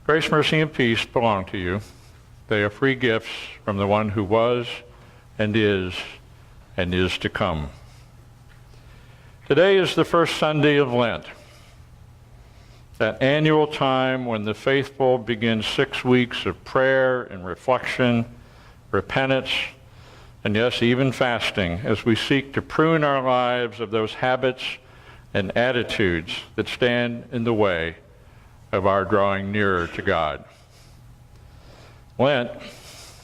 Grace, mercy, and peace belong to you. They are free gifts from the one who was and is to come. Today is the first Sunday of Lent, that annual time when the faithful begin 6 weeks of prayer and reflection, repentance, and yes, even fasting, as we seek to prune our lives of those habits and attitudes that stand in the way of our drawing nearer to God. Lent,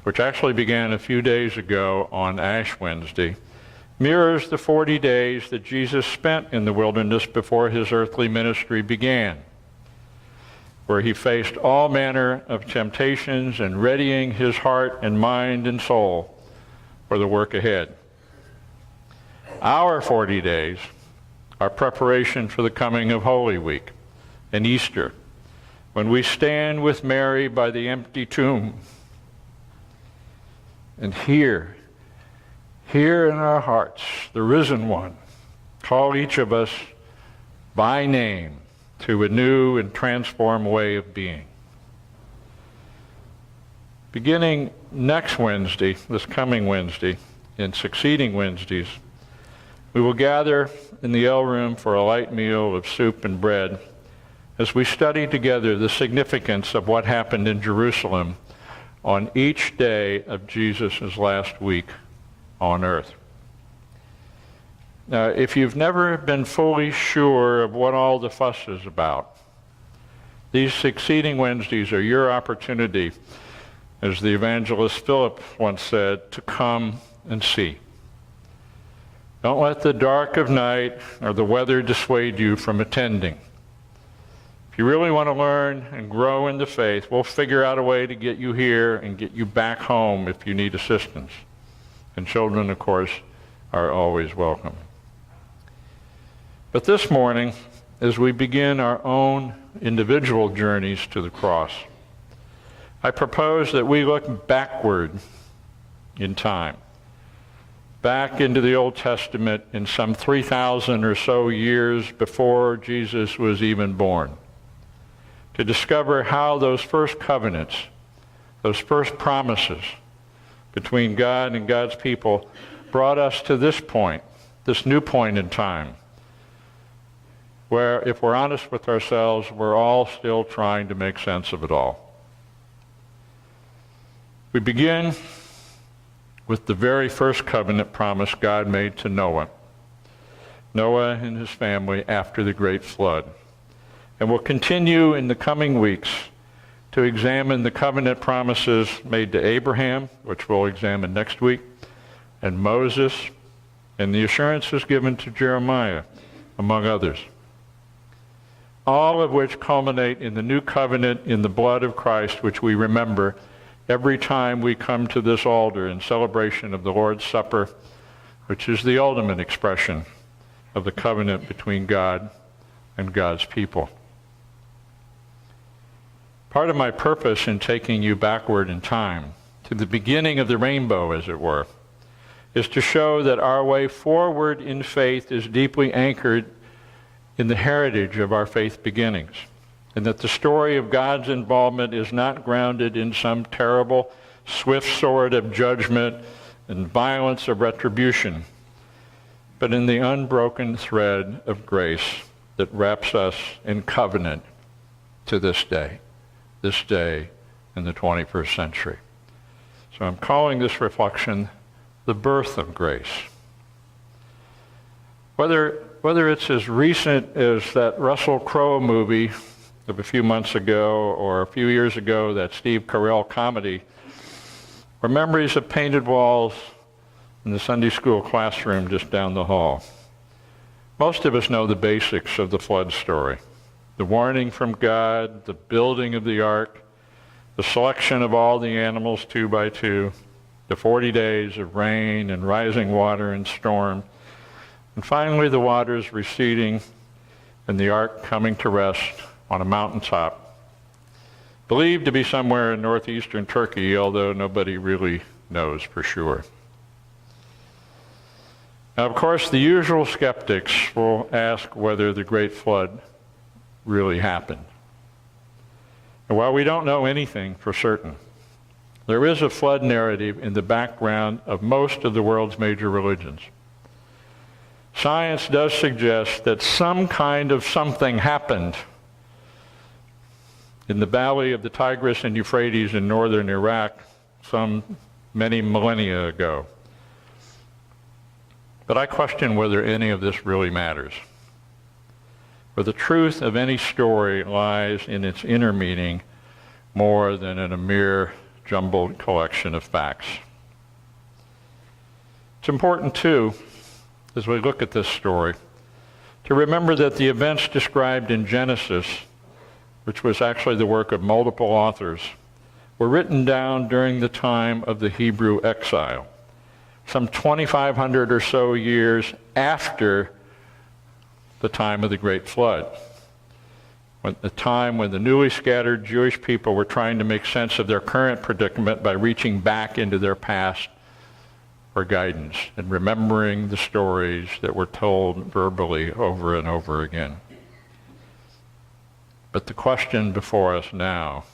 which actually began a few days ago on Ash Wednesday, mirrors the 40 days that Jesus spent in the wilderness before his earthly ministry began, where he faced all manner of temptations and readying his heart and mind and soul for the work ahead. Our 40 days are preparation for the coming of Holy Week and Easter, when we stand with Mary by the empty tomb and hear in our hearts the risen one call each of us by name to a new and transformed way of being. Beginning next Wednesday, this coming Wednesday, and succeeding Wednesdays, we will gather in the L room for a light meal of soup and bread as we study together the significance of what happened in Jerusalem on each day of Jesus' last week on earth. Now, if you've never been fully sure of what all the fuss is about, these succeeding Wednesdays are your opportunity, as the evangelist Philip once said, to come and see. Don't let the dark of night or the weather dissuade you from attending. If you really want to learn and grow in the faith, we'll figure out a way to get you here and get you back home if you need assistance. And children, of course, are always welcome. But this morning, as we begin our own individual journeys to the cross, I propose that we look backward in time, back into the Old Testament in some 3,000 or so years before Jesus was even born, to discover how those first covenants, those first promises between God and God's people brought us to this point, this new point in time, where, if we're honest with ourselves, we're all still trying to make sense of it all. We begin with the very first covenant promise God made to Noah and his family after the great flood. And we'll continue in the coming weeks to examine the covenant promises made to Abraham, which we'll examine next week, and Moses, and the assurances given to Jeremiah, among others. All of which culminate in the new covenant in the blood of Christ, which we remember every time we come to this altar in celebration of the Lord's Supper, which is the ultimate expression of the covenant between God and God's people. Part of my purpose in taking you backward in time, to the beginning of the rainbow, as it were, is to show that our way forward in faith is deeply anchored in the heritage of our faith beginnings, and that the story of God's involvement is not grounded in some terrible, swift sword of judgment and violence of retribution, but in the unbroken thread of grace that wraps us in covenant to this day in the 21st century. So I'm calling this reflection the birth of grace. Whether it's as recent as that Russell Crowe movie of a few months ago, or a few years ago, that Steve Carell comedy, or memories of painted walls in the Sunday school classroom just down the hall. Most of us know the basics of the flood story. The warning from God, the building of the ark, the selection of all the animals 2 by 2, the 40 days of rain and rising water and storm, and finally the waters receding and the ark coming to rest on a mountaintop, believed to be somewhere in northeastern Turkey, although nobody really knows for sure. Now, of course, the usual skeptics will ask whether the Great Flood really happened. And while we don't know anything for certain, there is a flood narrative in the background of most of the world's major religions. Science does suggest that some kind of something happened in the valley of the Tigris and Euphrates in northern Iraq many millennia ago. But I question whether any of this really matters. For the truth of any story lies in its inner meaning more than in a mere jumbled collection of facts. It's important, too, as we look at this story, to remember that the events described in Genesis, which was actually the work of multiple authors, were written down during the time of the Hebrew exile, some 2,500 or so years after the time of the Great Flood, the time when the newly scattered Jewish people were trying to make sense of their current predicament by reaching back into their past for guidance and remembering the stories that were told verbally over and over again. But the question before us now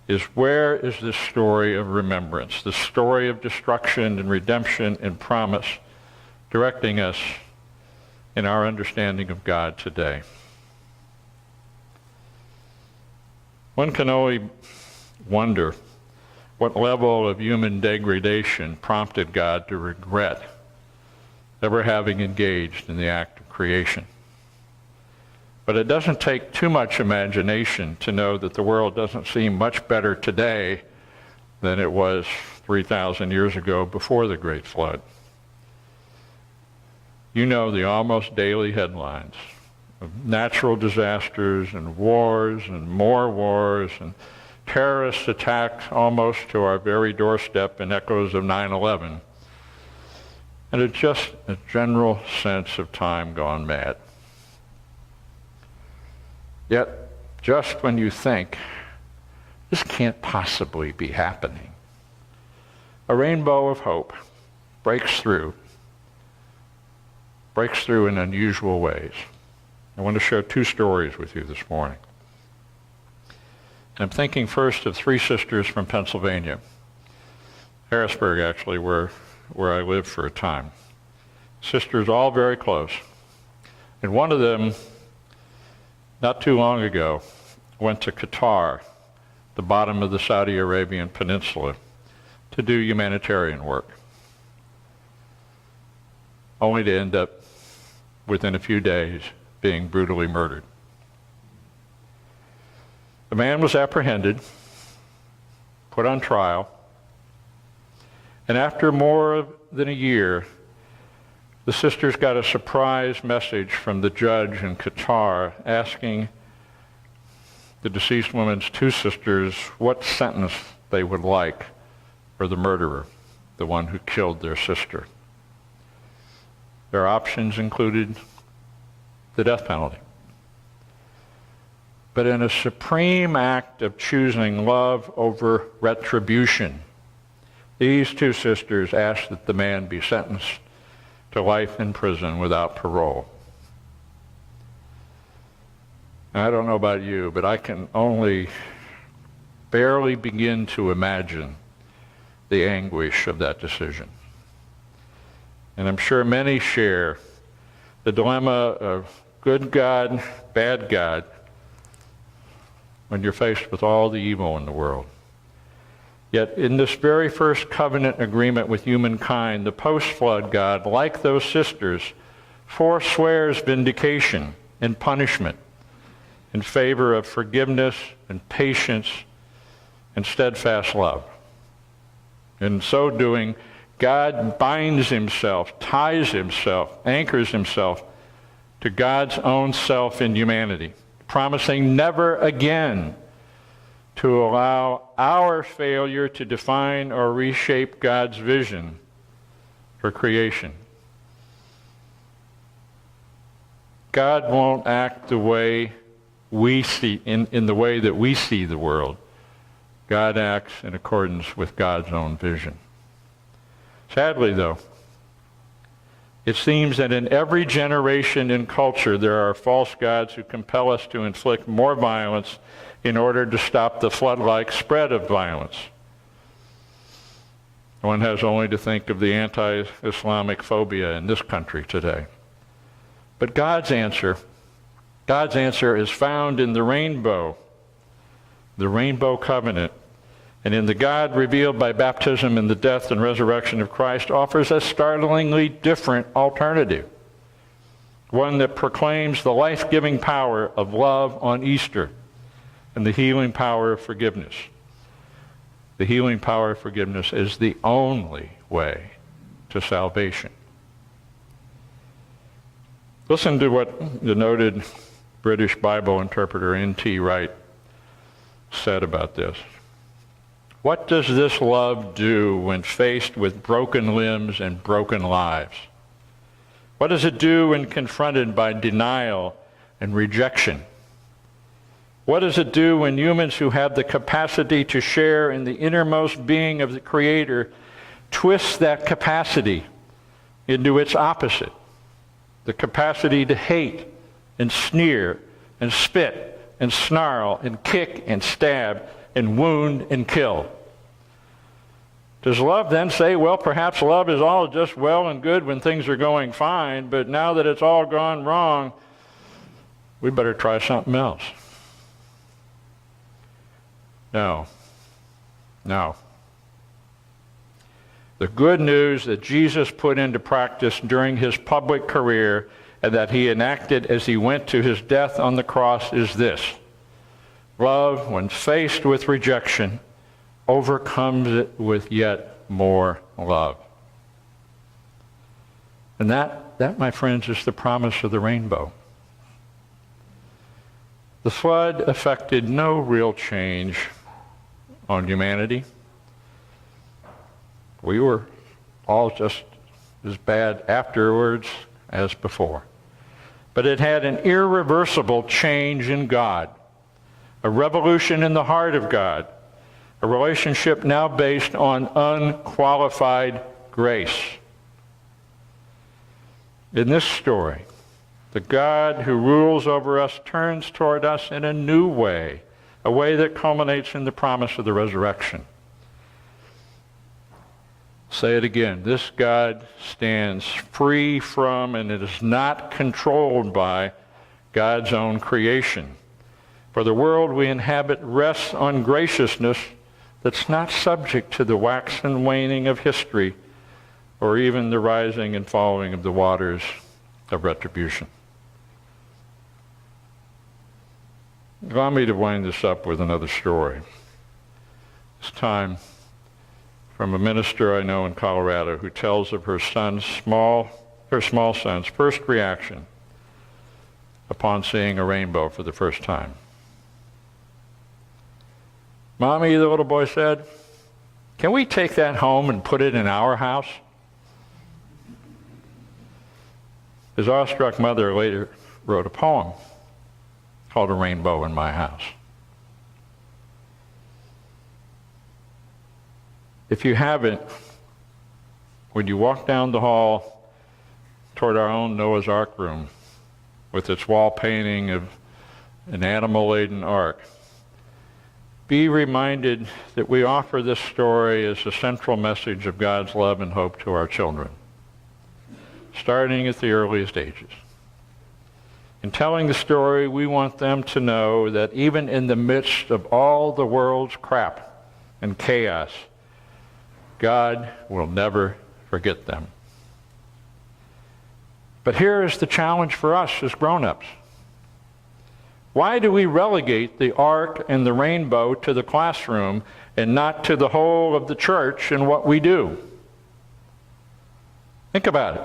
is, where is this story of remembrance, the story of destruction and redemption and promise, directing us in our understanding of God today? One can only wonder what level of human degradation prompted God to regret ever having engaged in the act of creation. But it doesn't take too much imagination to know that the world doesn't seem much better today than it was 3,000 years ago before the Great Flood. You know the almost daily headlines of natural disasters and wars and more wars and terrorist attacks almost to our very doorstep and echoes of 9/11. And it's just a general sense of time gone mad. Yet, just when you think, this can't possibly be happening, a rainbow of hope breaks through in unusual ways. I want to share two stories with you this morning. I'm thinking first of three sisters from Pennsylvania, Harrisburg actually, where I lived for a time. Sisters all very close. And one of them, not too long ago, went to Qatar, the bottom of the Saudi Arabian Peninsula, to do humanitarian work, only to end up, within a few days, being brutally murdered. The man was apprehended, put on trial, and after more than a year, the sisters got a surprise message from the judge in Qatar asking the deceased woman's two sisters what sentence they would like for the murderer, the one who killed their sister. Their options included the death penalty. But in a supreme act of choosing love over retribution, these two sisters asked that the man be sentenced to life in prison without parole. I don't know about you, but I can only barely begin to imagine the anguish of that decision. And I'm sure many share the dilemma of good God, bad God, when you're faced with all the evil in the world. Yet in this very first covenant agreement with humankind, the post-flood God, like those sisters, forswears vindication and punishment in favor of forgiveness and patience and steadfast love. In so doing, God binds himself, ties himself, anchors himself to God's own self in humanity, promising never again to allow our failure to define or reshape God's vision for creation. God won't act the way we see, in the way that we see the world. God acts in accordance with God's own vision. Sadly, though, It seems that in every generation and culture there are false gods who compel us to inflict more violence in order to stop the flood-like spread of violence. One has only to think of the anti-Islamic phobia in this country today. But God's answer is found in the rainbow covenant, and in the God revealed by baptism and the death and resurrection of Christ offers a startlingly different alternative, one that proclaims the life-giving power of love on Easter and the healing power of forgiveness. The healing power of forgiveness is the only way to salvation. Listen to what the noted British Bible interpreter N.T. Wright said about this. What does this love do when faced with broken limbs and broken lives? What does it do when confronted by denial and rejection? What does it do when humans who have the capacity to share in the innermost being of the Creator twist that capacity into its opposite, the capacity to hate and sneer and spit and snarl and kick and stab and wound and kill? Does love then say, well, perhaps love is all just well and good when things are going fine, but now that it's all gone wrong, we better try something else? No. The good news that Jesus put into practice during his public career and that he enacted as he went to his death on the cross is this: love, when faced with rejection, overcomes it with yet more love. And that, my friends, is the promise of the rainbow. The flood affected no real change on humanity. We were all just as bad afterwards as before. But it had an irreversible change in God, a revolution in the heart of God, a relationship now based on unqualified grace. In this story, the God who rules over us turns toward us in a new way, a way that culminates in the promise of the resurrection. Say it again. This God stands free from and it is not controlled by God's own creation. For the world we inhabit rests on graciousness that's not subject to the wax and waning of history or even the rising and falling of the waters of retribution. Allow me to wind this up with another story. This time from a minister I know in Colorado who tells of her small son's first reaction upon seeing a rainbow for the first time. "Mommy," the little boy said, "can we take that home and put it in our house?" His awestruck mother later wrote a poem called "A Rainbow in My House." If you haven't, when you walk down the hall toward our own Noah's Ark room with its wall painting of an animal-laden ark, be reminded that we offer this story as a central message of God's love and hope to our children, starting at the earliest ages. In telling the story, we want them to know that even in the midst of all the world's crap and chaos, God will never forget them. But here is the challenge for us as grown-ups. Why do we relegate the ark and the rainbow to the classroom and not to the whole of the church and what we do? Think about it.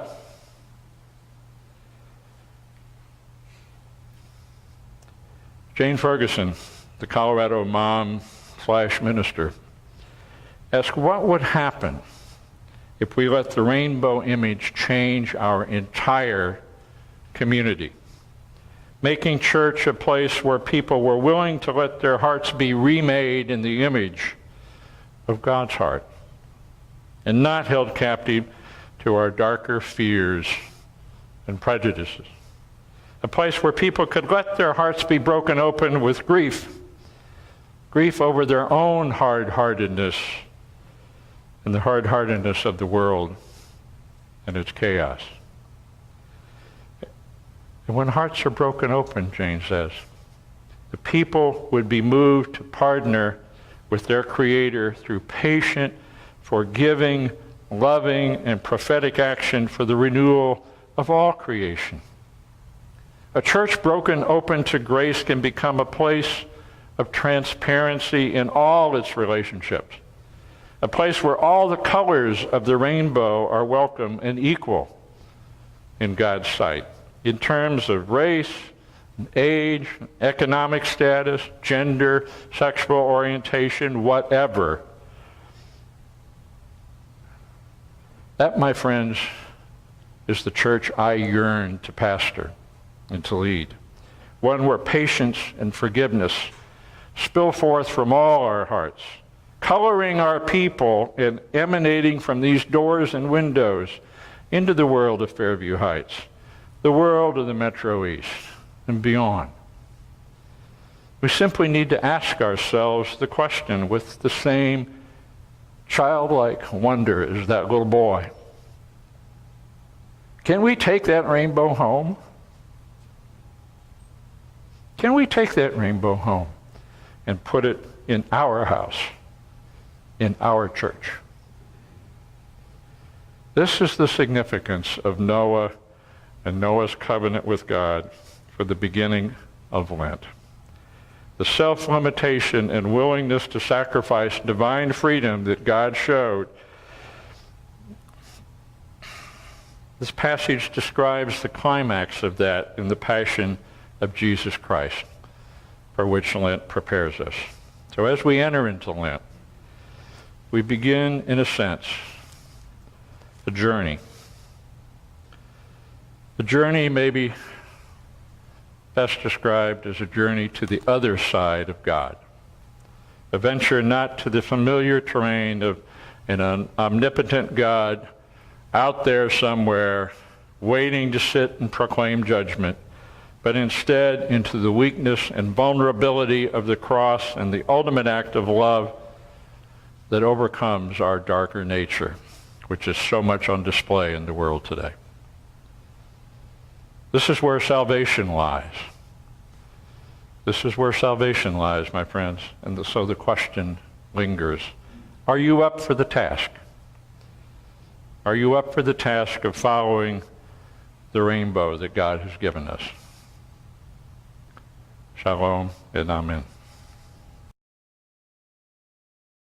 Jane Ferguson, the Colorado mom/minister, asked what would happen if we let the rainbow image change our entire community, making church a place where people were willing to let their hearts be remade in the image of God's heart and not held captive to our darker fears and prejudices. A place where people could let their hearts be broken open with grief. Grief over their own hard-heartedness and the hard-heartedness of the world and its chaos. And when hearts are broken open, Jane says, the people would be moved to partner with their Creator through patient, forgiving, loving, and prophetic action for the renewal of all creation. A church broken open to grace can become a place of transparency in all its relationships, a place where all the colors of the rainbow are welcome and equal in God's sight, in terms of race, age, economic status, gender, sexual orientation, whatever. That, my friends, is the church I yearn to pastor and to lead. One where patience and forgiveness spill forth from all our hearts, coloring our people and emanating from these doors and windows into the world of Fairview Heights, the world of the Metro East, and beyond. We simply need to ask ourselves the question with the same childlike wonder as that little boy. Can we take that rainbow home? Can we take that rainbow home and put it in our house, in our church? This is the significance of Noah and Noah's covenant with God for the beginning of Lent. The self-limitation and willingness to sacrifice divine freedom that God showed. This passage describes the climax of that in the passion of Jesus Christ, for which Lent prepares us. So as we enter into Lent, we begin, in a sense, a journey. The journey may be best described as a journey to the other side of God, a venture not to the familiar terrain of an omnipotent God out there somewhere waiting to sit and proclaim judgment, but instead into the weakness and vulnerability of the cross and the ultimate act of love that overcomes our darker nature, which is so much on display in the world today. This is where salvation lies. This is where salvation lies, my friends. And so the question lingers, are you up for the task? Are you up for the task of following the rainbow that God has given us? Shalom and amen.